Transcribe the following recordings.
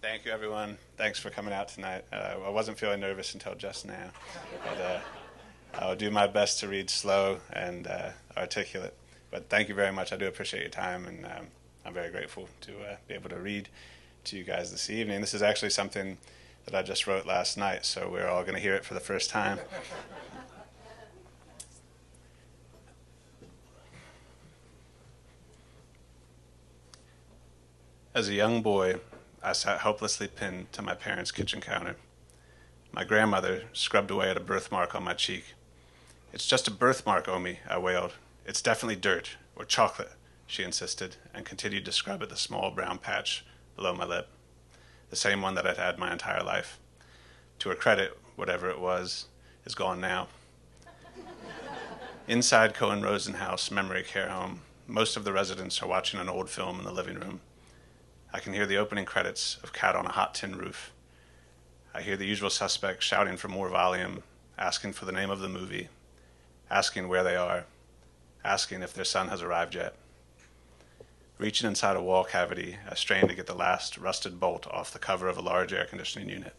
Thank you, everyone. Thanks for coming out tonight. I wasn't feeling nervous until just now, but I'll do my best to read slow and articulate. But thank you very much. I do appreciate your time, and I'm very grateful to be able to read to you guys this evening. This is actually something that I just wrote last night, so we're all going to hear it for the first time. As a young boy, I sat helplessly pinned to my parents' kitchen counter. My grandmother scrubbed away at a birthmark on my cheek. "It's just a birthmark, Omi," I wailed. "It's definitely dirt, or chocolate," she insisted, and continued to scrub at the small brown patch below my lip, the same one that I'd had my entire life. To her credit, whatever it was is gone now. Inside Cohen Rosen House Memory Care Home, most of the residents are watching an old film in the living room. I can hear the opening credits of Cat on a Hot Tin Roof. I hear the usual suspects shouting for more volume, asking for the name of the movie, asking where they are, asking if their son has arrived yet. Reaching inside a wall cavity, I strain to get the last rusted bolt off the cover of a large air conditioning unit.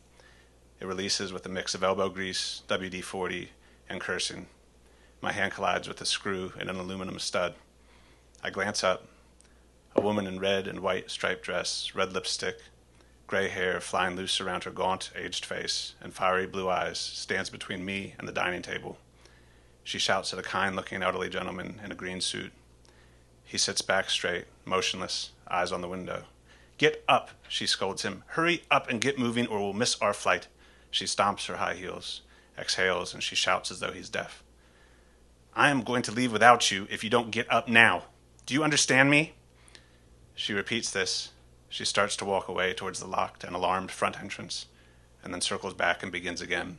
It releases with a mix of elbow grease, WD-40, and cursing. My hand collides with a screw in an aluminum stud. I glance up. A woman in red and white striped dress, red lipstick, gray hair flying loose around her gaunt, aged face, and fiery blue eyes stands between me and the dining table. She shouts at a kind-looking elderly gentleman in a green suit. He sits back straight, motionless, eyes on the window. "Get up," she scolds him. "Hurry up and get moving or we'll miss our flight." She stomps her high heels, exhales, and she shouts as though he's deaf. "I am going to leave without you if you don't get up now. Do you understand me?" She repeats this. She starts to walk away towards the locked and alarmed front entrance, and then circles back and begins again.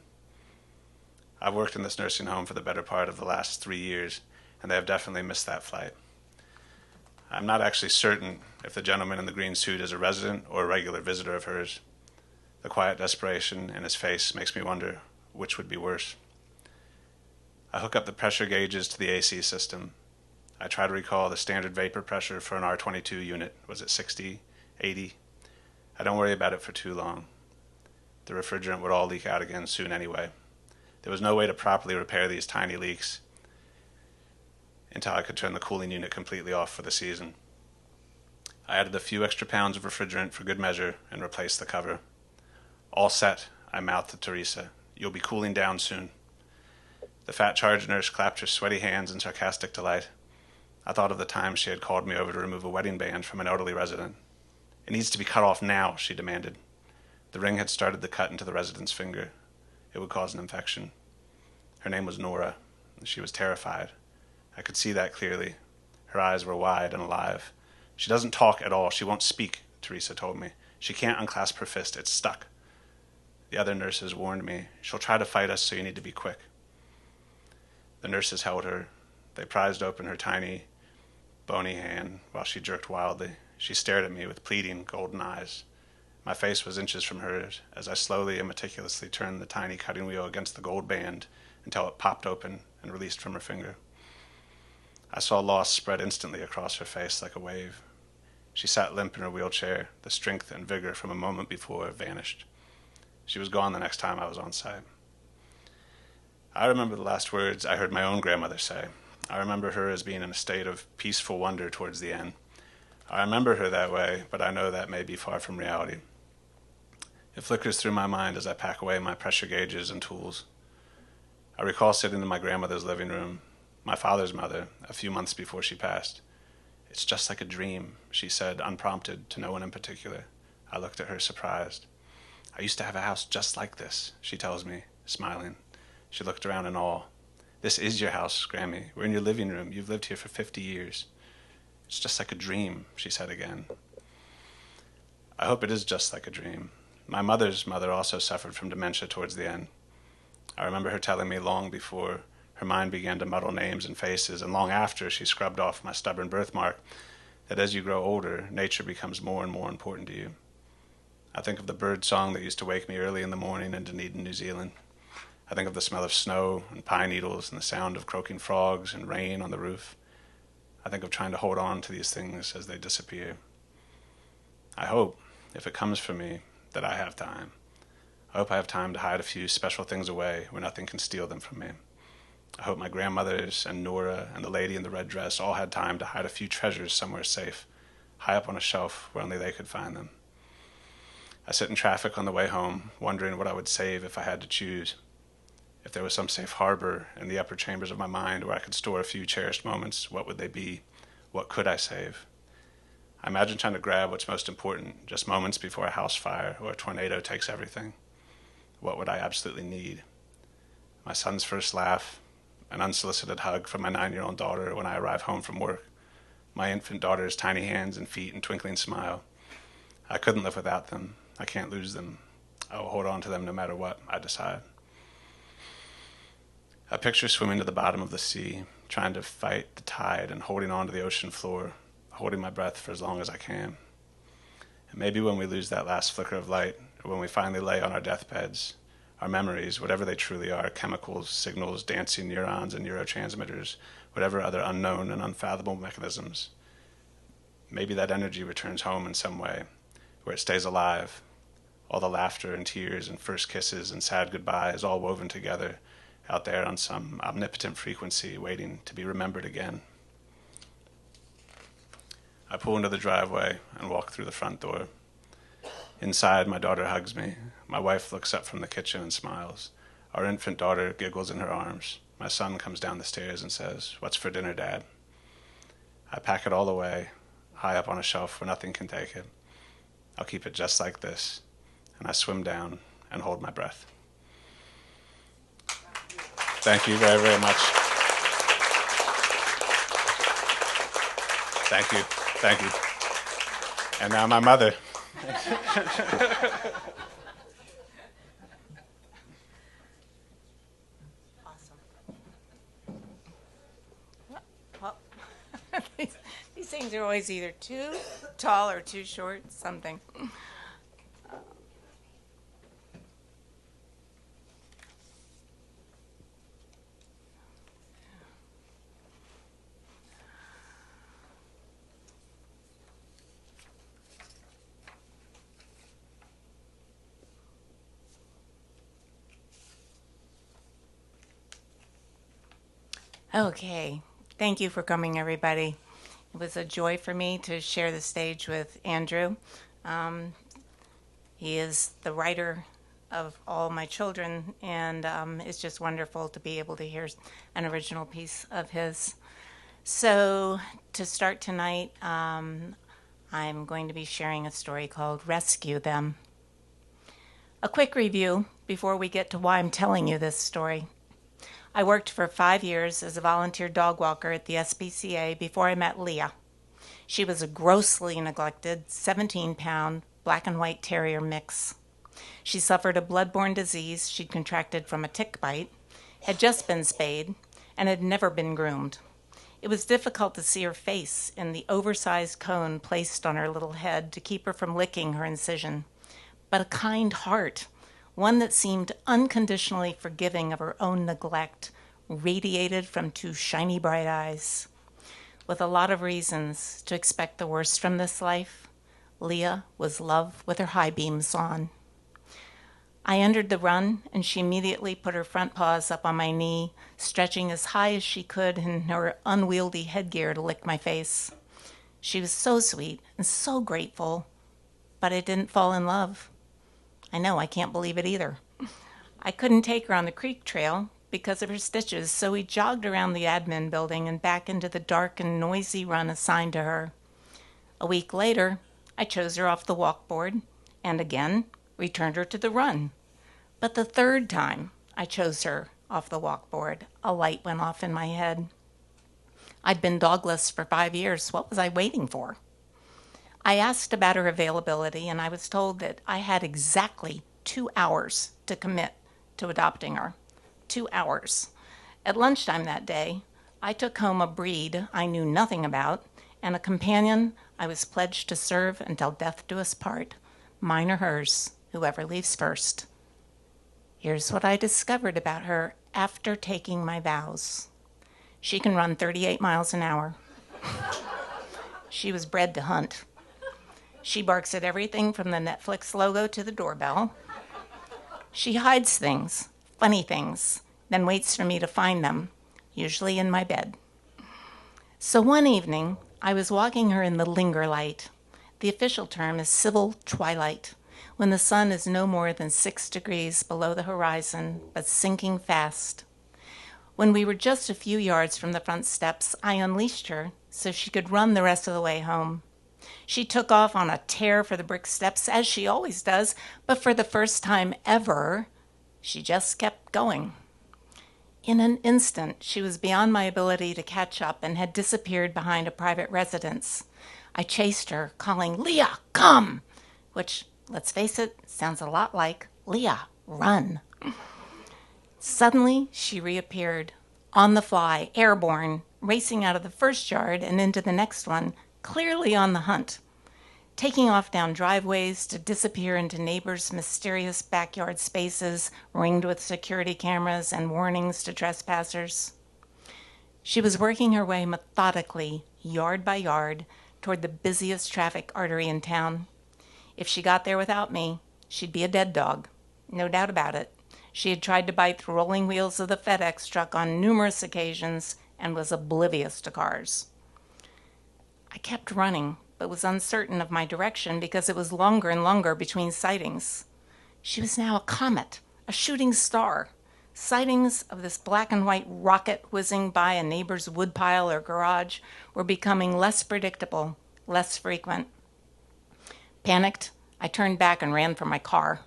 I've worked in this nursing home for the better part of the last 3 years, and they have definitely missed that flight. I'm not actually certain if the gentleman in the green suit is a resident or a regular visitor of hers. The quiet desperation in his face makes me wonder which would be worse. I hook up the pressure gauges to the AC system. I try to recall the standard vapor pressure for an R22 unit. Was it 60, 80? I don't worry about it for too long. The refrigerant would all leak out again soon anyway. There was no way to properly repair these tiny leaks until I could turn the cooling unit completely off for the season. I added a few extra pounds of refrigerant for good measure and replaced the cover. "All set," I mouthed to Teresa. "You'll be cooling down soon." The fat charge nurse clapped her sweaty hands in sarcastic delight. I thought of the time she had called me over to remove a wedding band from an elderly resident. "It needs to be cut off now," she demanded. The ring had started to cut into the resident's finger. It would cause an infection. Her name was Nora. She was terrified. I could see that clearly. Her eyes were wide and alive. "She doesn't talk at all. She won't speak," Teresa told me. "She can't unclasp her fist. It's stuck." The other nurses warned me. "She'll try to fight us, so you need to be quick." The nurses held her. They prized open her tiny, bony hand while she jerked wildly. She stared at me with pleading, golden eyes. My face was inches from hers as I slowly and meticulously turned the tiny cutting wheel against the gold band until it popped open and released from her finger. I saw loss spread instantly across her face like a wave. She sat limp in her wheelchair. The strength and vigor from a moment before vanished. She was gone the next time I was on site. I remember the last words I heard my own grandmother say. I remember her as being in a state of peaceful wonder towards the end. I remember her that way, but I know that may be far from reality. It flickers through my mind as I pack away my pressure gauges and tools. I recall sitting in my grandmother's living room, my father's mother, a few months before she passed. "It's just like a dream," she said, unprompted, to no one in particular. I looked at her surprised. "I used to have a house just like this," she tells me, smiling. She looked around in awe. "This is your house, Grammy. We're in your living room. You've lived here for 50 years. "It's just like a dream," she said again. I hope it is just like a dream. My mother's mother also suffered from dementia towards the end. I remember her telling me long before her mind began to muddle names and faces, and long after she scrubbed off my stubborn birthmark, that as you grow older, nature becomes more and more important to you. I think of the bird song that used to wake me early in the morning in Dunedin, New Zealand. I think of the smell of snow and pine needles and the sound of croaking frogs and rain on the roof. I think of trying to hold on to these things as they disappear. I hope, if it comes for me, that I have time. I hope I have time to hide a few special things away where nothing can steal them from me. I hope my grandmothers and Nora and the lady in the red dress all had time to hide a few treasures somewhere safe, high up on a shelf where only they could find them. I sit in traffic on the way home, wondering what I would save if I had to choose. If there was some safe harbor in the upper chambers of my mind where I could store a few cherished moments, what would they be? What could I save? I imagine trying to grab what's most important, just moments before a house fire or a tornado takes everything. What would I absolutely need? My son's first laugh, an unsolicited hug from my 9-year-old daughter when I arrive home from work, my infant daughter's tiny hands and feet and twinkling smile. I couldn't live without them. I can't lose them. I will hold on to them no matter what I decide. I picture swimming to the bottom of the sea, trying to fight the tide and holding on to the ocean floor, holding my breath for as long as I can. And maybe when we lose that last flicker of light, or when we finally lay on our deathbeds, our memories, whatever they truly are, chemicals, signals, dancing neurons and neurotransmitters, whatever other unknown and unfathomable mechanisms, maybe that energy returns home in some way, where it stays alive. All the laughter and tears and first kisses and sad goodbyes all woven together out there on some omnipotent frequency waiting to be remembered again. I pull into the driveway and walk through the front door. Inside, my daughter hugs me. My wife looks up from the kitchen and smiles. Our infant daughter giggles in her arms. My son comes down the stairs and says, "What's for dinner, Dad?" I pack it all away, high up on a shelf where nothing can take it. I'll keep it just like this, and I swim down and hold my breath. Thank you very, very much. Thank you. Thank you. And now my mother. Awesome. Well, these things are always either too tall or too short, something. Okay, thank you for coming, everybody. It was a joy for me to share the stage with Andrew. He is the writer of all my children, and it's just wonderful to be able to hear an original piece of his. So to start tonight, I'm going to be sharing a story called Rescue Them. A quick review before we get to why I'm telling you this story. I worked for 5 years as a volunteer dog walker at the SPCA before I met Leah. She was a grossly neglected 17-pound black and white terrier mix. She suffered a blood-borne disease she'd contracted from a tick bite, had just been spayed, and had never been groomed. It was difficult to see her face in the oversized cone placed on her little head to keep her from licking her incision. But a kind heart, one that seemed unconditionally forgiving of her own neglect, radiated from 2 shiny bright eyes. With a lot of reasons to expect the worst from this life, Leah was love with her high beams on. I entered the run, and she immediately put her front paws up on my knee, stretching as high as she could in her unwieldy headgear to lick my face. She was so sweet and so grateful, but I didn't fall in love. I know, I can't believe it either. I couldn't take her on the creek trail because of her stitches, so we jogged around the admin building and back into the dark and noisy run assigned to her. A week later, I chose her off the walkboard and again returned her to the run. But the third time I chose her off the walkboard, a light went off in my head. I'd been dogless for 5 years. What was I waiting for? I asked about her availability, and I was told that I had exactly 2 hours to commit to adopting her. 2 hours. At lunchtime that day, I took home a breed I knew nothing about and a companion I was pledged to serve until death do us part, mine or hers, whoever leaves first. Here's what I discovered about her after taking my vows. She can run 38 miles an hour. She was bred to hunt. She barks at everything from the Netflix logo to the doorbell. She hides things, funny things, then waits for me to find them, usually in my bed. So one evening, I was walking her in the linger light. The official term is civil twilight, when the sun is no more than 6 degrees below the horizon, but sinking fast. When we were just a few yards from the front steps, I unleashed her so she could run the rest of the way home. She took off on a tear for the brick steps, as she always does, but for the first time ever, she just kept going. In an instant, she was beyond my ability to catch up and had disappeared behind a private residence. I chased her, calling, "Leah, come!" which, let's face it, sounds a lot like, "Leah, run." Suddenly, she reappeared, on the fly, airborne, racing out of the first yard and into the next one, clearly on the hunt, taking off down driveways to disappear into neighbors' mysterious backyard spaces ringed with security cameras and warnings to trespassers. She was working her way methodically, yard by yard, toward the busiest traffic artery in town. If she got there without me, she'd be a dead dog, no doubt about it. She had tried to bite the rolling wheels of the FedEx truck on numerous occasions and was oblivious to cars. I kept running, but was uncertain of my direction because it was longer and longer between sightings. She was now a comet, a shooting star. Sightings of this black and white rocket whizzing by a neighbor's woodpile or garage were becoming less predictable, less frequent. Panicked, I turned back and ran for my car.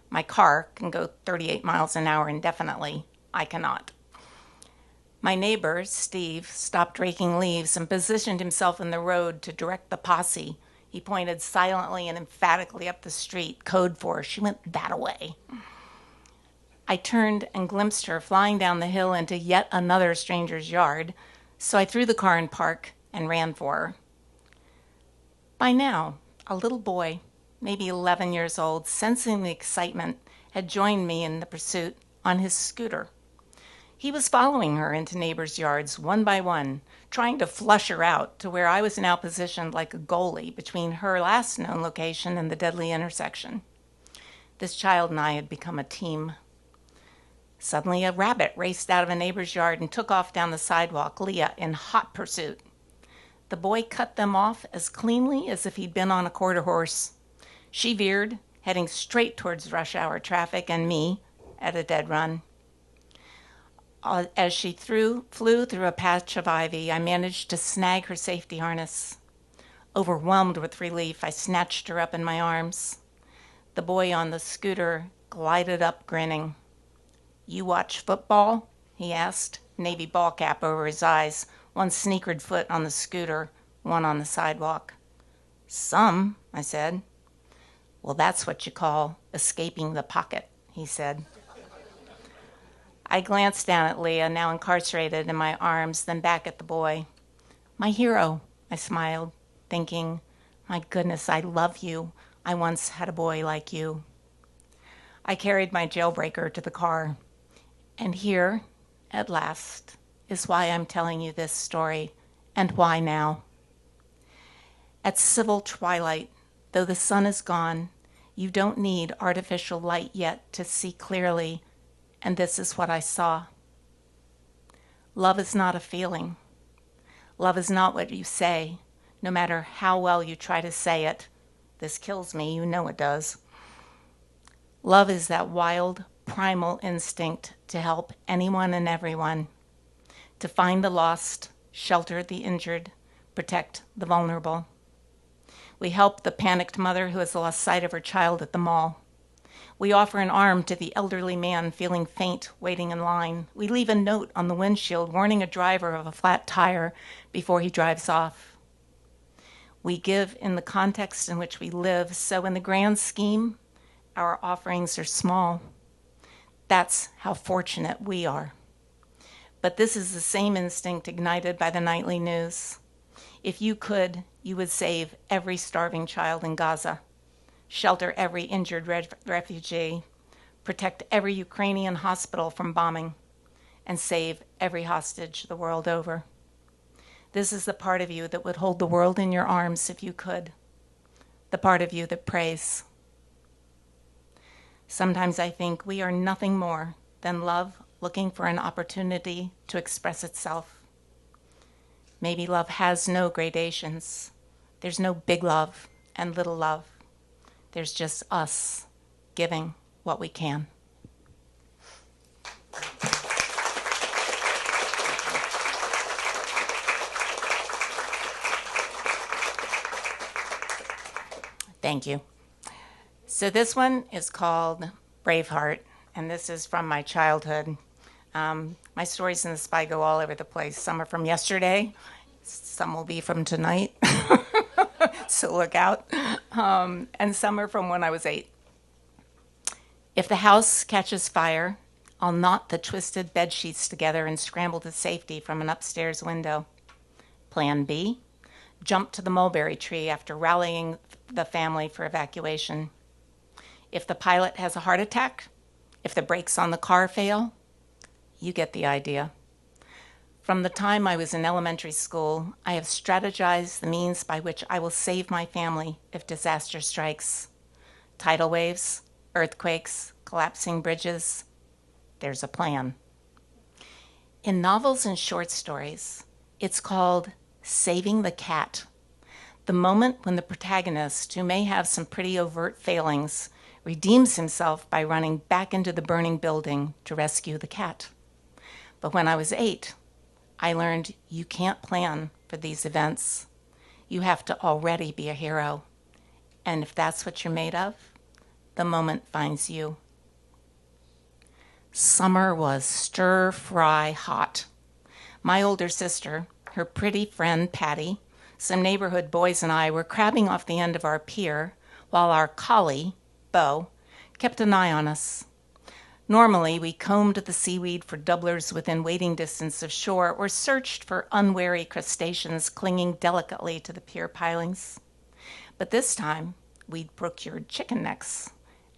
My car can go 38 miles an hour indefinitely. I cannot. My neighbor, Steve, stopped raking leaves and positioned himself in the road to direct the posse. He pointed silently and emphatically up the street, code for, "She went that-a-way." I turned and glimpsed her flying down the hill into yet another stranger's yard, so I threw the car in park and ran for her. By now, a little boy, maybe 11 years old, sensing the excitement, had joined me in the pursuit on his scooter. He was following her into neighbors' yards one by one, trying to flush her out to where I was now positioned like a goalie between her last known location and the deadly intersection. This child and I had become a team. Suddenly, a rabbit raced out of a neighbor's yard and took off down the sidewalk, Leah in hot pursuit. The boy cut them off as cleanly as if he'd been on a quarter horse. She veered, heading straight towards rush hour traffic and me at a dead run. As she flew through a patch of ivy, I managed to snag her safety harness. Overwhelmed with relief, I snatched her up in my arms. The boy on the scooter glided up, grinning. "You watch football?" he asked, navy ball cap over his eyes, one sneakered foot on the scooter, one on the sidewalk. "Some," I said. "Well, that's what you call escaping the pocket," he said. I glanced down at Leah, now incarcerated in my arms, then back at the boy. "My hero," I smiled, thinking, "My goodness, I love you. I once had a boy like you." I carried my jailbreaker to the car. And here, at last, is why I'm telling you this story, and why now. At civil twilight, though the sun is gone, you don't need artificial light yet to see clearly, and this is what I saw. Love is not a feeling. Love is not what you say, no matter how well you try to say it. This kills me, you know it does. Love is that wild, primal instinct to help anyone and everyone, to find the lost, shelter the injured, protect the vulnerable. We help the panicked mother who has lost sight of her child at the mall. We offer an arm to the elderly man feeling faint, waiting in line. We leave a note on the windshield warning a driver of a flat tire before he drives off. We give in the context in which we live, so in the grand scheme, our offerings are small. That's how fortunate we are. But this is the same instinct ignited by the nightly news. If you could, you would save every starving child in Gaza, shelter every injured refugee, protect every Ukrainian hospital from bombing, and save every hostage the world over. This is the part of you that would hold the world in your arms if you could. the part of you that prays. Sometimes I think we are nothing more than love looking for an opportunity to express itself. Maybe love has no gradations. There's no big love and little love. There's just us giving what we can. Thank you. So this one is called Braveheart, and this is from my childhood. My stories in the spy go all over the place. Some are from yesterday, some will be from tonight, so look out. And some are from when I was 8. If the house catches fire, I'll knot the twisted bed sheets together and scramble to safety from an upstairs window. Plan B, jump to the mulberry tree after rallying the family for evacuation. If the pilot has a heart attack, if the brakes on the car fail, you get the idea. From the time I was in elementary school, I have strategized the means by which I will save my family if disaster strikes. Tidal waves, earthquakes, collapsing bridges. There's a plan. In novels and short stories, it's called saving the cat. The moment when the protagonist, who may have some pretty overt failings, redeems himself by running back into the burning building to rescue the cat. But when I was 8, I learned you can't plan for these events. You have to already be a hero. And if that's what you're made of, the moment finds you. Summer was stir-fry hot. My older sister, her pretty friend Patty, some neighborhood boys and I were crabbing off the end of our pier while our collie, Bo, kept an eye on us. Normally, we combed the seaweed for doublers within wading distance of shore or searched for unwary crustaceans clinging delicately to the pier pilings. But this time, we'd procured chicken necks,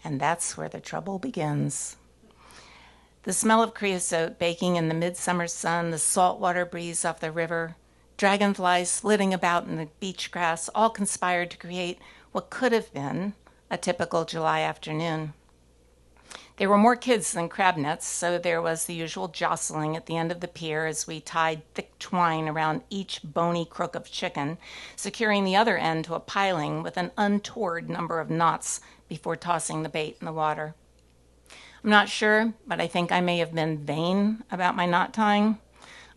and that's where the trouble begins. The smell of creosote baking in the midsummer sun, the saltwater breeze off the river, dragonflies flitting about in the beach grass all conspired to create what could have been a typical July afternoon. There were more kids than crab nets, so there was the usual jostling at the end of the pier as we tied thick twine around each bony crook of chicken, securing the other end to a piling with an untoward number of knots before tossing the bait in the water. I'm not sure, but I think I may have been vain about my knot tying.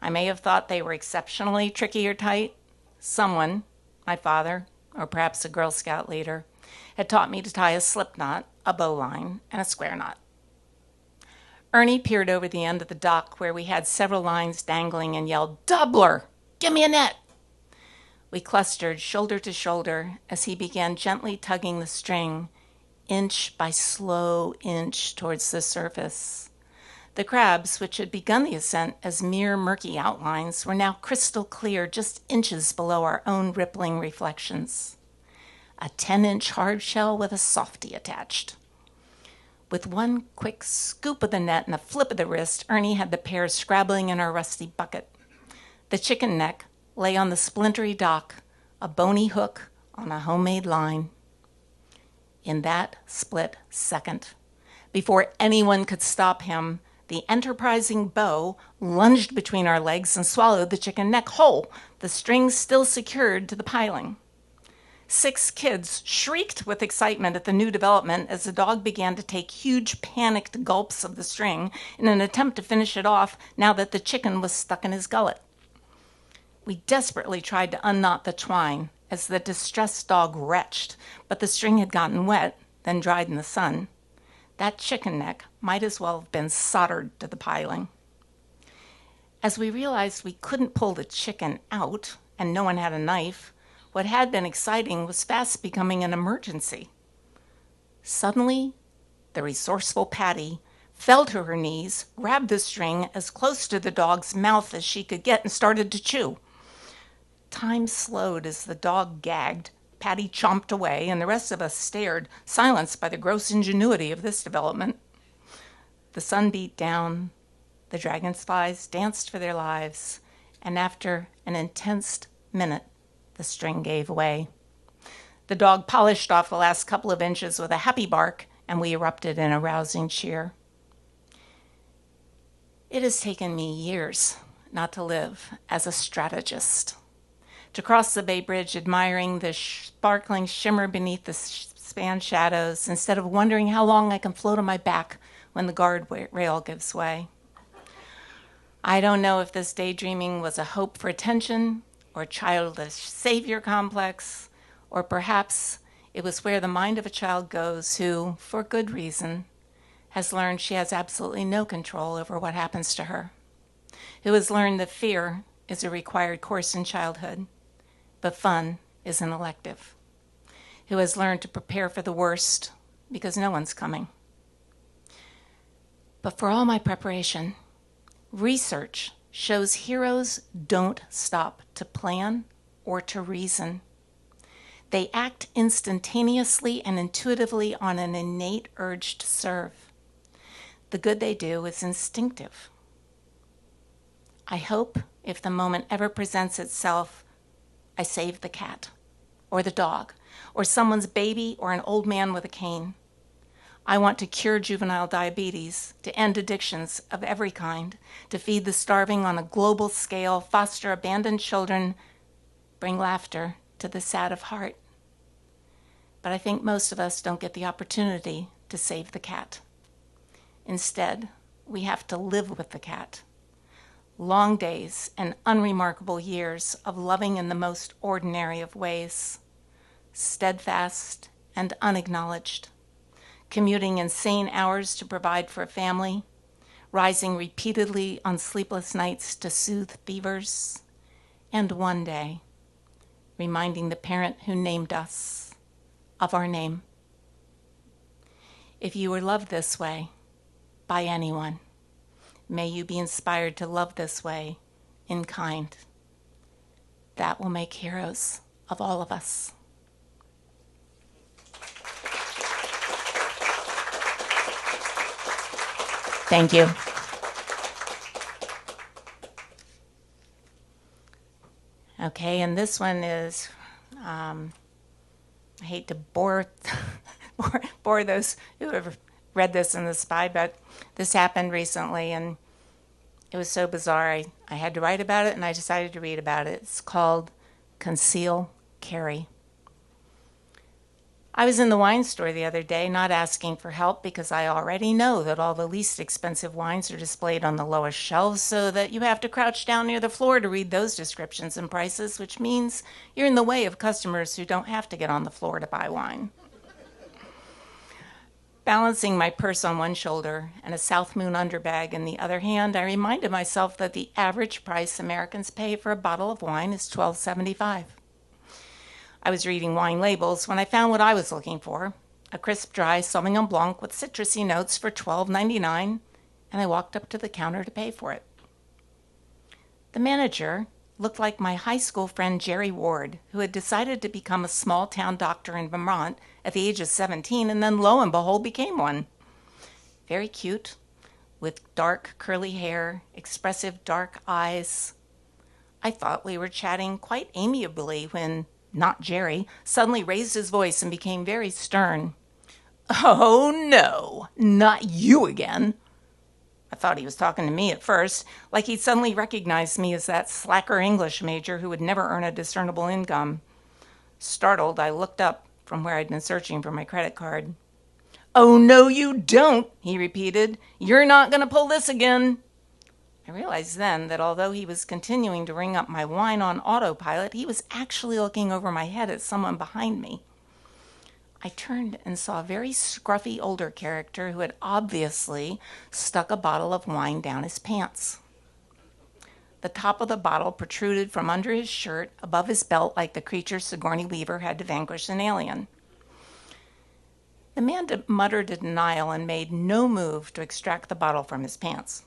I may have thought they were exceptionally tricky or tight. Someone, my father, or perhaps a Girl Scout leader, had taught me to tie a slip knot, a bowline, and a square knot. Ernie peered over the end of the dock where we had several lines dangling and yelled, "Doubler! Give me a net!" We clustered shoulder to shoulder as he began gently tugging the string, inch by slow inch towards the surface. The crabs, which had begun the ascent as mere murky outlines, were now crystal clear, just inches below our own rippling reflections. A 10-inch hard shell with a softy attached. With one quick scoop of the net and a flip of the wrist, Ernie had the pair scrabbling in our rusty bucket. The chicken neck lay on the splintery dock, a bony hook on a homemade line. In that split second, before anyone could stop him, the enterprising Bo lunged between our legs and swallowed the chicken neck whole, the string still secured to the piling. 6 kids shrieked with excitement at the new development as the dog began to take huge panicked gulps of the string in an attempt to finish it off now that the chicken was stuck in his gullet. We desperately tried to unknot the twine as the distressed dog retched, but the string had gotten wet, then dried in the sun. That chicken neck might as well have been soldered to the piling. As we realized we couldn't pull the chicken out and no one had a knife, what had been exciting was fast becoming an emergency. Suddenly, the resourceful Patty fell to her knees, grabbed the string as close to the dog's mouth as she could get, and started to chew. Time slowed as the dog gagged. Patty chomped away, and the rest of us stared, silenced by the gross ingenuity of this development. The sun beat down, the dragonflies danced for their lives, and after an intense minute, the string gave way. The dog polished off the last couple of inches with a happy bark, and we erupted in a rousing cheer. It has taken me years not to live as a strategist, to cross the Bay Bridge admiring the sparkling shimmer beneath the span shadows instead of wondering how long I can float on my back when the guardrail gives way. I don't know if this daydreaming was a hope for attention or childish savior complex, or perhaps it was where the mind of a child goes who, for good reason, has learned she has absolutely no control over what happens to her, who has learned that fear is a required course in childhood, but fun is an elective, who has learned to prepare for the worst because no one's coming. But for all my preparation, research shows heroes don't stop to plan or to reason. They act instantaneously and intuitively on an innate urge to serve. The good they do is instinctive. I hope if the moment ever presents itself, I save the cat, or the dog, or someone's baby, or an old man with a cane. I want to cure juvenile diabetes, to end addictions of every kind, to feed the starving on a global scale, foster abandoned children, bring laughter to the sad of heart. But I think most of us don't get the opportunity to save the cat. Instead, we have to live with the cat. Long days and unremarkable years of loving in the most ordinary of ways, steadfast and unacknowledged, commuting insane hours to provide for a family, rising repeatedly on sleepless nights to soothe fevers, and one day, reminding the parent who named us of our name. If you were loved this way by anyone, may you be inspired to love this way in kind. That will make heroes of all of us. Thank you. Okay, and this one is, I hate to bore those who have read this in the Spy, but this happened recently, and it was so bizarre. I had to write about it, and I decided to read about it. It's called Conceal Carry. I was in the wine store the other day, not asking for help because I already know that all the least expensive wines are displayed on the lowest shelves, so that you have to crouch down near the floor to read those descriptions and prices, which means you're in the way of customers who don't have to get on the floor to buy wine. Balancing my purse on one shoulder and a South Moon underbag in the other hand, I reminded myself that the average price Americans pay for a bottle of wine is $12.75. I was reading wine labels when I found what I was looking for, a crisp, dry Sauvignon Blanc with citrusy notes for $12.99, and I walked up to the counter to pay for it. The manager looked like my high school friend Jerry Ward, who had decided to become a small-town doctor in Vermont at the age of 17, and then lo and behold became one. Very cute, with dark curly hair, expressive dark eyes. I thought we were chatting quite amiably when not Jerry, suddenly raised his voice and became very stern. "Oh, no, not you again." I thought he was talking to me at first, like he'd suddenly recognized me as that slacker English major who would never earn a discernible income. Startled, I looked up from where I'd been searching for my credit card. "Oh, no, you don't," he repeated. "You're not going to pull this again." I realized then that although he was continuing to ring up my wine on autopilot, he was actually looking over my head at someone behind me. I turned and saw a very scruffy older character who had obviously stuck a bottle of wine down his pants. The top of the bottle protruded from under his shirt above his belt like the creature Sigourney Weaver had to vanquish an alien. The man muttered a denial and made no move to extract the bottle from his pants.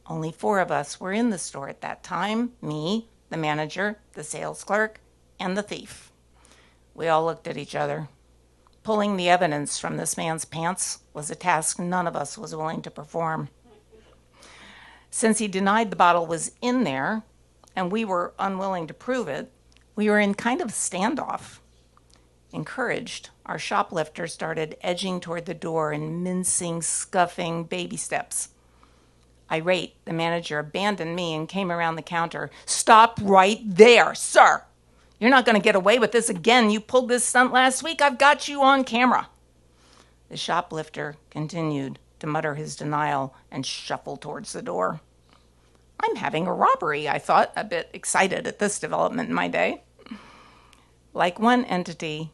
Only 4 of us were in the store at that time: me, the manager, the sales clerk, and the thief. We all looked at each other. Pulling the evidence from this man's pants was a task none of us was willing to perform. Since he denied the bottle was in there, and we were unwilling to prove it, we were in kind of a standoff. Encouraged, our shoplifter started edging toward the door in mincing, scuffing baby steps. Irate, the manager abandoned me and came around the counter. "Stop right there, sir! You're not going to get away with this again. You pulled this stunt last week. I've got you on camera." The shoplifter continued to mutter his denial and shuffle towards the door. I'm having a robbery, I thought, a bit excited at this development in my day. Like one entity,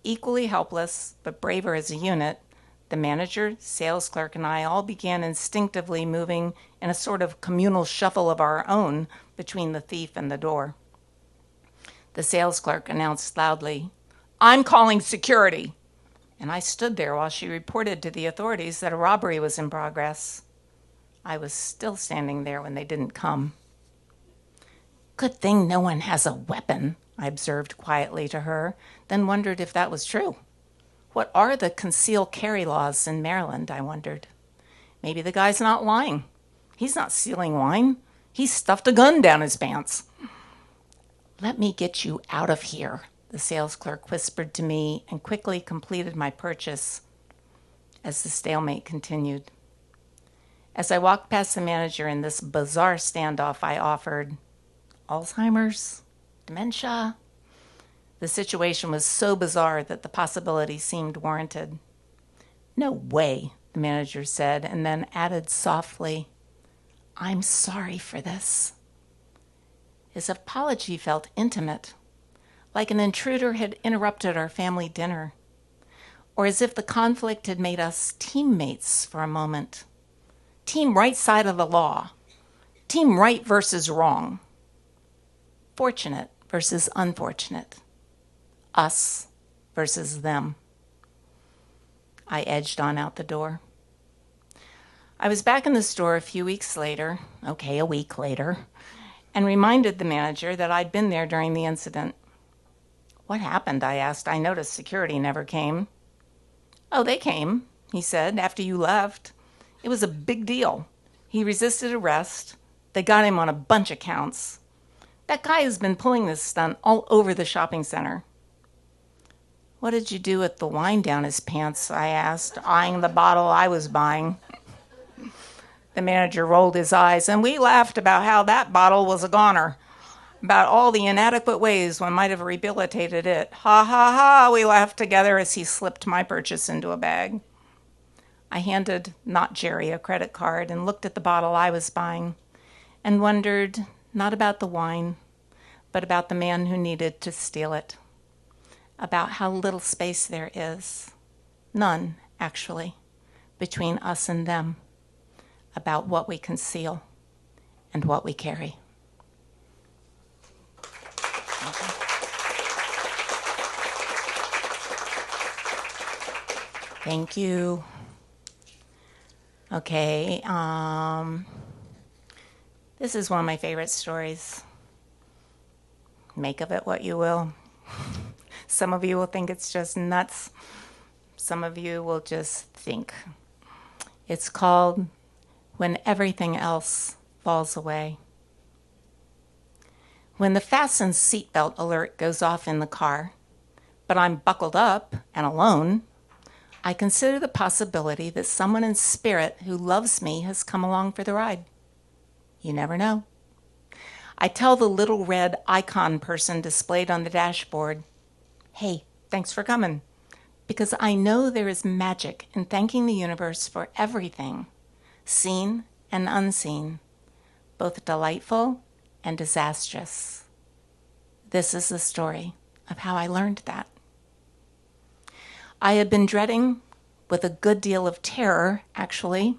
equally helpless but braver as a unit, the manager, sales clerk, and I all began instinctively moving in a sort of communal shuffle of our own between the thief and the door. The sales clerk announced loudly, "I'm calling security," and I stood there while she reported to the authorities that a robbery was in progress. I was still standing there when they didn't come. "Good thing no one has a weapon," I observed quietly to her, then wondered if that was true. What are the concealed carry laws in Maryland, I wondered. Maybe the guy's not lying. He's not stealing wine. He stuffed a gun down his pants. "Let me get you out of here," the sales clerk whispered to me and quickly completed my purchase as the stalemate continued. As I walked past the manager in this bizarre standoff, I offered, "Alzheimer's? Dementia?" The situation was so bizarre that the possibility seemed warranted. "No way," the manager said, and then added softly, "I'm sorry for this." His apology felt intimate, like an intruder had interrupted our family dinner, or as if the conflict had made us teammates for a moment. Team right side of the law. Team right versus wrong. Fortunate versus unfortunate. Us versus them. I edged on out the door. I was back in the store a few weeks later, a week later, and reminded the manager that I'd been there during the incident. "What happened?" I asked. "I noticed security never came." "Oh, they came," he said, "after you left. It was a big deal. He resisted arrest. They got him on a bunch of counts. That guy has been pulling this stunt all over the shopping center." "What did you do with the wine down his pants?" I asked, eyeing the bottle I was buying. The manager rolled his eyes, and we laughed about how that bottle was a goner, about all the inadequate ways one might have rehabilitated it. "Ha, ha, ha," we laughed together as he slipped my purchase into a bag. I handed Not Jerry a credit card and looked at the bottle I was buying and wondered not about the wine, but about the man who needed to steal it. About how little space there is, none, actually, between us and them, about what we conceal and what we carry. Thank you. Okay, this is one of my favorite stories. Make of it what you will. Some of you will think it's just nuts. Some of you will just think. It's called When Everything Else Falls Away. When the fasten seatbelt alert goes off in the car, but I'm buckled up and alone, I consider the possibility that someone in spirit who loves me has come along for the ride. You never know. I tell the little red icon person displayed on the dashboard, "Hey, thanks for coming," because I know there is magic in thanking the universe for everything, seen and unseen, both delightful and disastrous. This is the story of how I learned that. I had been dreading, with a good deal of terror, actually,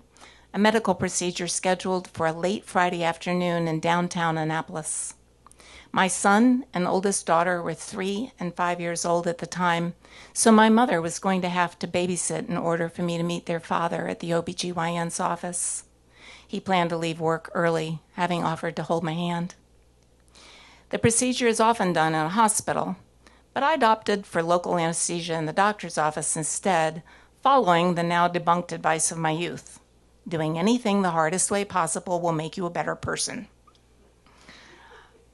a medical procedure scheduled for a late Friday afternoon in downtown Annapolis. My son and oldest daughter were 3 and 5 years old at the time, so my mother was going to have to babysit in order for me to meet their father at the OBGYN's office. He planned to leave work early, having offered to hold my hand. The procedure is often done in a hospital, but I'd opted for local anesthesia in the doctor's office instead, following the now debunked advice of my youth. Doing anything the hardest way possible will make you a better person.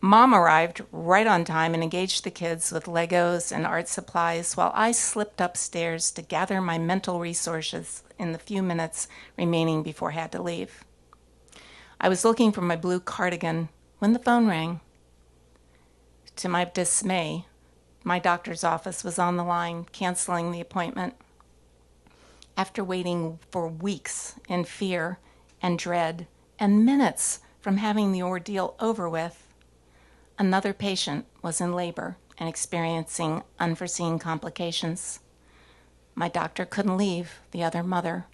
Mom arrived right on time and engaged the kids with Legos and art supplies while I slipped upstairs to gather my mental resources in the few minutes remaining before I had to leave. I was looking for my blue cardigan when the phone rang. To my dismay, my doctor's office was on the line, canceling the appointment. After waiting for weeks in fear and dread and minutes from having the ordeal over with, another patient was in labor and experiencing unforeseen complications. My doctor couldn't leave the other mother.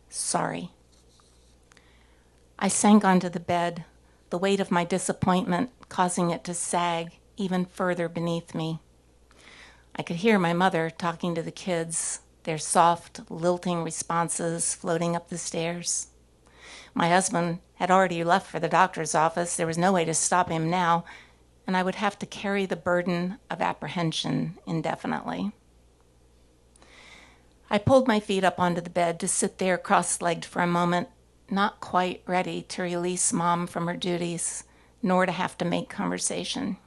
Sorry. I sank onto the bed, the weight of my disappointment causing it to sag even further beneath me. I could hear my mother talking to the kids, their soft, lilting responses floating up the stairs. My husband had already left for the doctor's office. There was no way to stop him now, and I would have to carry the burden of apprehension indefinitely. I pulled my feet up onto the bed to sit there cross-legged for a moment, not quite ready to release Mom from her duties, nor to have to make conversation.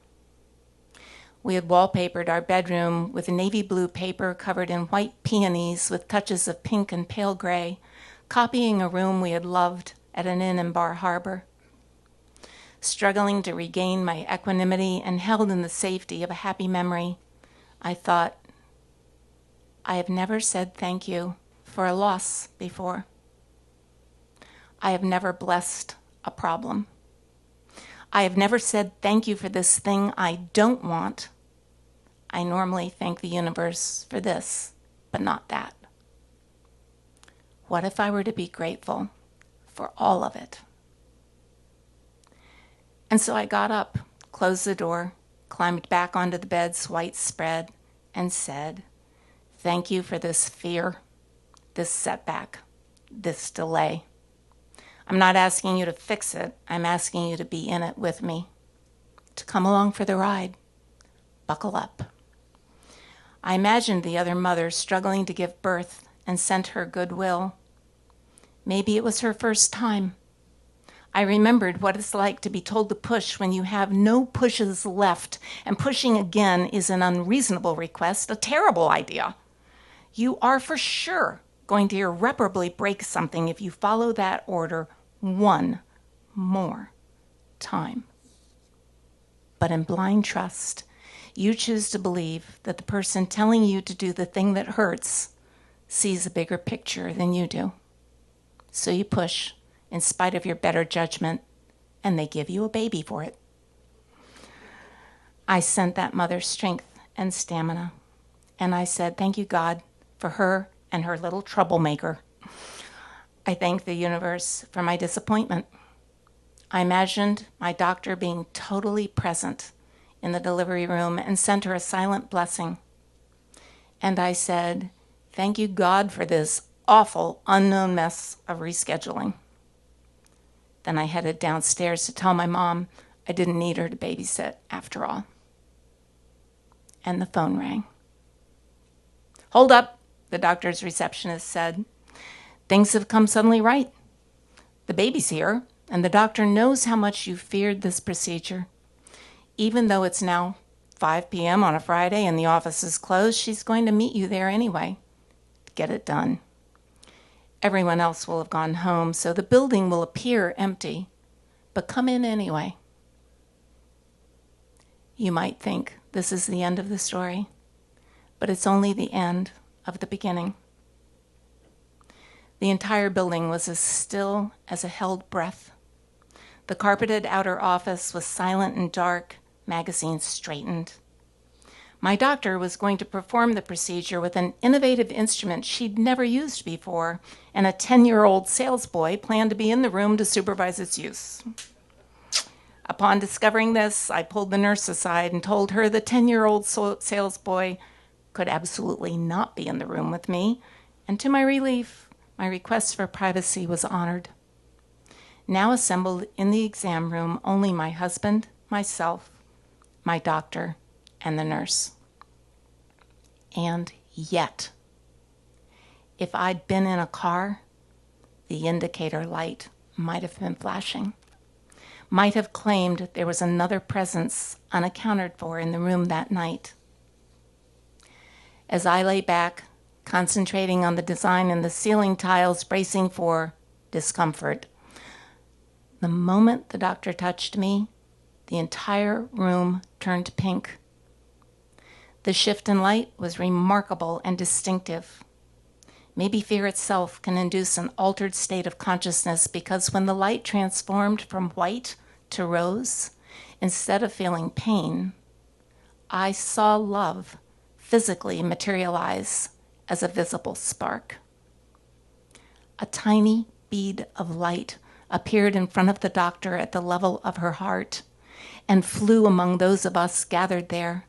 We had wallpapered our bedroom with navy blue paper covered in white peonies with touches of pink and pale gray, copying a room we had loved at an inn in Bar Harbor. Struggling to regain my equanimity and held in the safety of a happy memory, I thought, I have never said thank you for a loss before. I have never blessed a problem. I have never said thank you for this thing I don't want. I normally thank the universe for this, but not that. What if I were to be grateful for all of it? And so I got up, closed the door, climbed back onto the bed's white spread, and said, thank you for this fear, this setback, this delay. I'm not asking you to fix it. I'm asking you to be in it with me, to come along for the ride. Buckle up. I imagined the other mother struggling to give birth and sent her goodwill. Maybe it was her first time. I remembered what it's like to be told to push when you have no pushes left, and pushing again is an unreasonable request, a terrible idea. You are for sure going to irreparably break something if you follow that order one more time. But in blind trust, you choose to believe that the person telling you to do the thing that hurts sees a bigger picture than you do. So you push in spite of your better judgment, and they give you a baby for it. I sent that mother strength and stamina, and I said, thank you, God, for her and her little troublemaker. I thanked the universe for my disappointment. I imagined my doctor being totally present in the delivery room and sent her a silent blessing. And I said, thank you, God, for this awful, unknown mess of rescheduling. Then I headed downstairs to tell my mom I didn't need her to babysit after all. And the phone rang. Hold up, the doctor's receptionist said. Things have come suddenly right. The baby's here, and the doctor knows how much you feared this procedure. Even though it's now 5 p.m. on a Friday and the office is closed, she's going to meet you there anyway. Get it done. Everyone else will have gone home, so the building will appear empty, but come in anyway. You might think this is the end of the story, but it's only the end of the beginning. The entire building was as still as a held breath. The carpeted outer office was silent and dark, magazines straightened. My doctor was going to perform the procedure with an innovative instrument she'd never used before, and a 10-year-old salesboy planned to be in the room to supervise its use. Upon discovering this, I pulled the nurse aside and told her the 10-year-old salesboy could absolutely not be in the room with me, and to my relief, my request for privacy was honored. Now assembled in the exam room, only my husband, myself, my doctor, and the nurse. And yet, if I'd been in a car, the indicator light might have been flashing. might have claimed there was another presence unaccounted for in the room that night. As I lay back, concentrating on the design in the ceiling tiles, bracing for discomfort, the moment the doctor touched me, the entire room turned pink. The shift in light was remarkable and distinctive. Maybe fear itself can induce an altered state of consciousness, because when the light transformed from white to rose, instead of feeling pain, I saw love physically materialize as a visible spark. A tiny bead of light appeared in front of the doctor at the level of her heart and flew among those of us gathered there.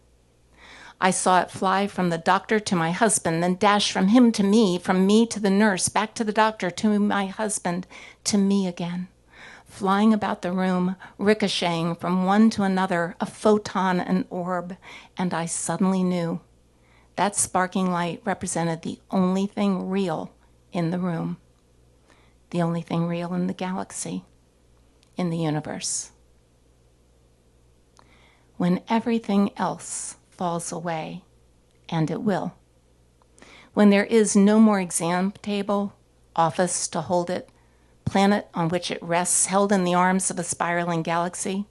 I saw it fly from the doctor to my husband, then dash from him to me, from me to the nurse, back to the doctor, to my husband, to me again, flying about the room, ricocheting from one to another, a photon, an orb, and I suddenly knew that sparking light represented the only thing real in the room, the only thing real in the galaxy, in the universe. When everything else falls away, and it will, when there is no more exam table, office to hold it, planet on which it rests, held in the arms of a spiraling galaxy,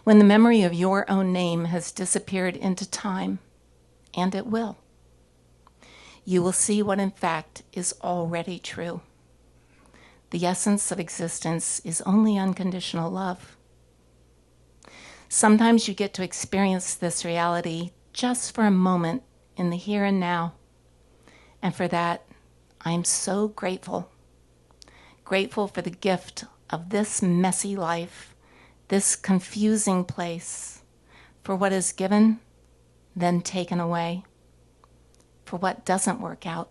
when the memory of your own name has disappeared into time, and it will, you will see what in fact is already true. The essence of existence is only unconditional love. Sometimes you get to experience this reality just for a moment in the here and now. And for that, I'm so grateful. Grateful for the gift of this messy life, this confusing place, for what is given, then taken away, for what doesn't work out.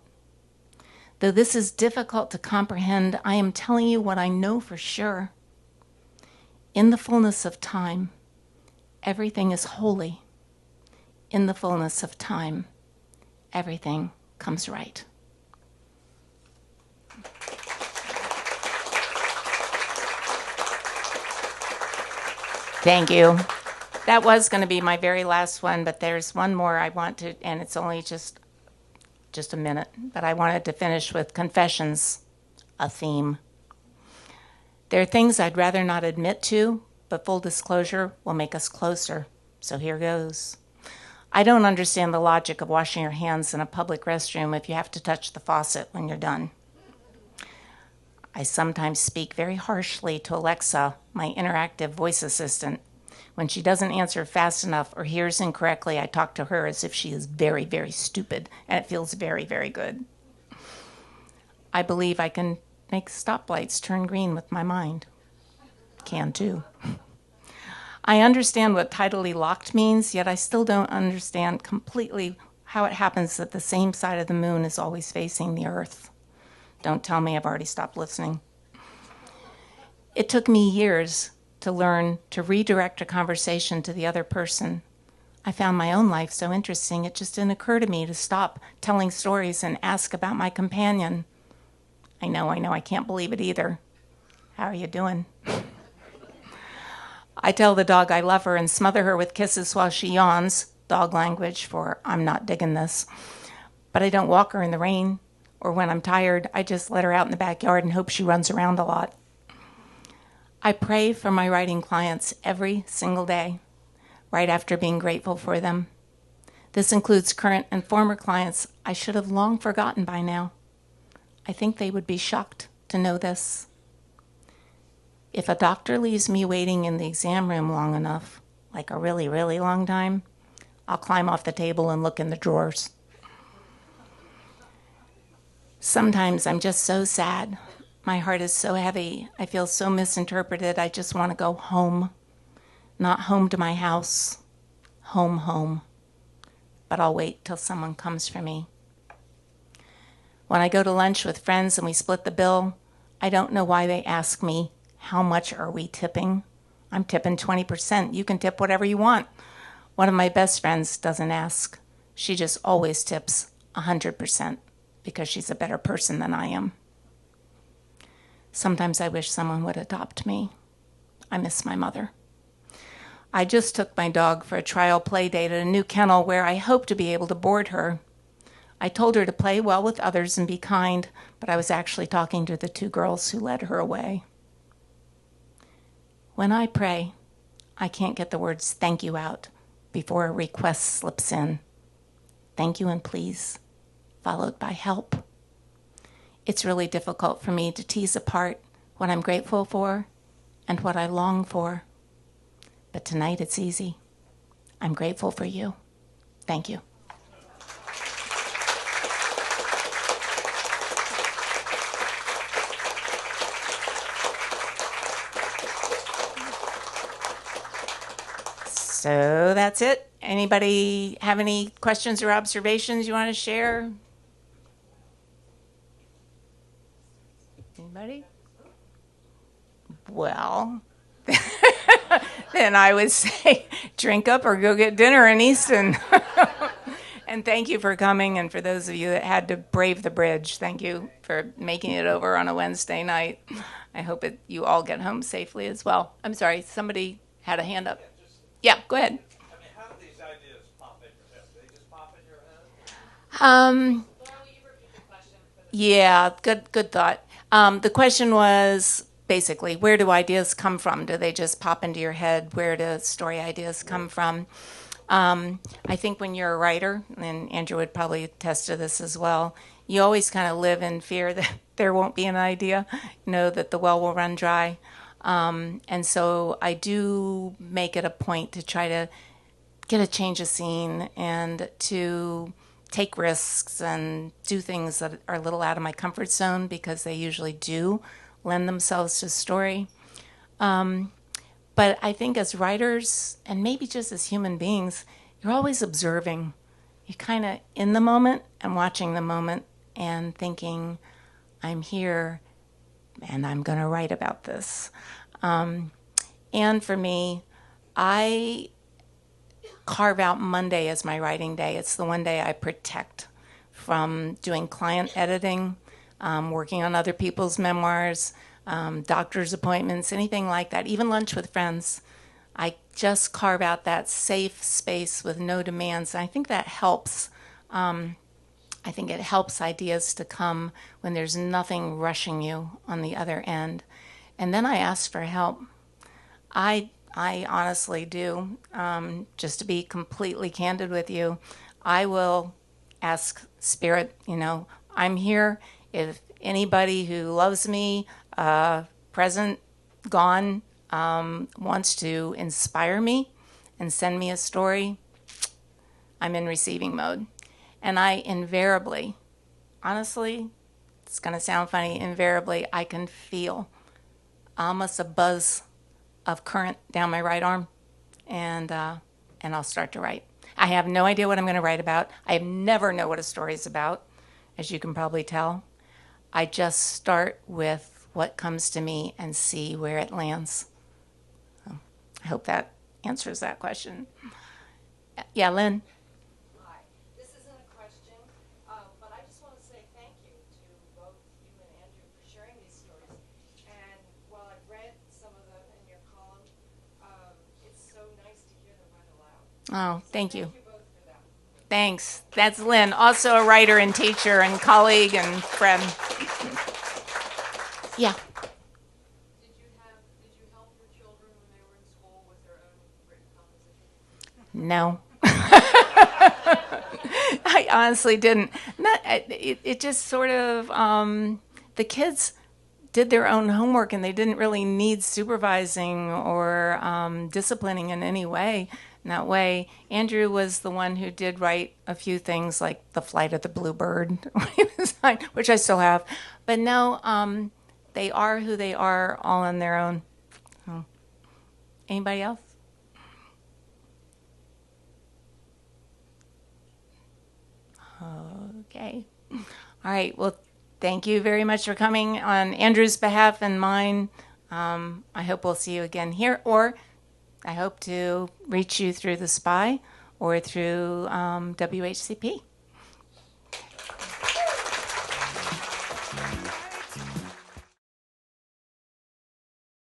Though this is difficult to comprehend, I am telling you what I know for sure. In the fullness of time, everything is holy. In the fullness of time, everything comes right. Thank you. That was going to be my very last one, but there's one more I want to, and it's only just a minute, but I wanted to finish with confessions, a theme. There are things I'd rather not admit to, but full disclosure will make us closer. So here goes. I don't understand the logic of washing your hands in a public restroom if you have to touch the faucet when you're done. I sometimes speak very harshly to Alexa, my interactive voice assistant. When she doesn't answer fast enough or hears incorrectly, I talk to her as if she is very, very stupid, and it feels very, very good. I believe I can make stoplights turn green with my mind. Can too. I understand what tidally locked means, yet I still don't understand completely how it happens that the same side of the moon is always facing the Earth. Don't tell me I've already stopped listening. It took me years to learn to redirect a conversation to the other person. I found my own life so interesting, it just didn't occur to me to stop telling stories and ask about my companion. I know, I can't believe it either. How are you doing? I tell the dog I love her and smother her with kisses while she yawns, dog language for I'm not digging this. But I don't walk her in the rain, or when I'm tired, I just let her out in the backyard and hope she runs around a lot. I pray for my writing clients every single day, right after being grateful for them. This includes current and former clients I should have long forgotten by now. I think they would be shocked to know this. If a doctor leaves me waiting in the exam room long enough, like a really, really long time, I'll climb off the table and look in the drawers. Sometimes I'm just so sad. My heart is so heavy. I feel so misinterpreted. I just want to go home. Not home to my house. Home. But I'll wait till someone comes for me. When I go to lunch with friends and we split the bill, I don't know why they ask me, how much are we tipping? I'm tipping 20%. You can tip whatever you want. One of my best friends doesn't ask. She just always tips 100% because she's a better person than I am. Sometimes I wish someone would adopt me. I miss my mother. I just took my dog for a trial play date at a new kennel where I hope to be able to board her. I told her to play well with others and be kind, but I was actually talking to the two girls who led her away. When I pray, I can't get the words thank you out before a request slips in. Thank you and please, followed by help. It's really difficult for me to tease apart what I'm grateful for and what I long for. But tonight it's easy. I'm grateful for you. Thank you. So that's it. Anybody have any questions or observations you want to share? Anybody? Well, then I would say drink up or go get dinner in Easton. And thank you for coming, and for those of you that had to brave the bridge, thank you for making it over on a Wednesday night. I hope you all get home safely as well. I'm sorry, somebody had a hand up. Yeah, go ahead. I mean, how do these ideas pop in your head? Do they just pop in your head? Um, Laura, will you repeat the question for the yeah, good thought. The question was basically, where do ideas come from? Do they just pop into your head? Where do story ideas come from? I think when you're a writer, and Andrew would probably attest to this as well, you always kind of live in fear that there won't be an idea, that the well will run dry. And so I do make it a point to try to get a change of scene and to take risks and do things that are a little out of my comfort zone because they usually do lend themselves to story. But I think as writers, and maybe just as human beings, you're always observing. You're kind of in the moment and watching the moment and thinking, I'm here and I'm going to write about this. And for me, I carve out Monday as my writing day. It's the one day I protect from doing client editing, working on other people's memoirs, doctor's appointments, anything like that, even lunch with friends. I just carve out that safe space with no demands. And I think that helps. I think it helps ideas to come when there's nothing rushing you on the other end. And then I ask for help. I honestly do. Just to be completely candid with you, I will ask Spirit, I'm here. If anybody who loves me, present, gone, wants to inspire me and send me a story, I'm in receiving mode. And I invariably, honestly, it's going to sound funny, invariably, I can feel almost a buzz of current down my right arm, and I'll start to write. I have no idea what I'm going to write about. I never know what a story is about, as you can probably tell. I just start with what comes to me and see where it lands. I hope that answers that question. Yeah, Lynn? Hi. This isn't a question, but I just want to say thank you to both you and Andrew for sharing these stories. And while I've read some of them in your column, it's so nice to hear them read aloud. Oh, thank you. Thank you both for that. Thanks. That's Lynn, also a writer and teacher and colleague and friend. Yeah. Did you help your children when they were in school with their own written composition? No. I honestly didn't. It just sort of, the kids did their own homework and they didn't really need supervising or disciplining in any way. In that way, Andrew was the one who did write a few things like The Flight of the Bluebird, which I still have. But no, they are who they are all on their own. Anybody else? Okay. All right. Well, thank you very much for coming on Andrew's behalf and mine. I hope we'll see you again here, or I hope to reach you through the SPY or through WHCP.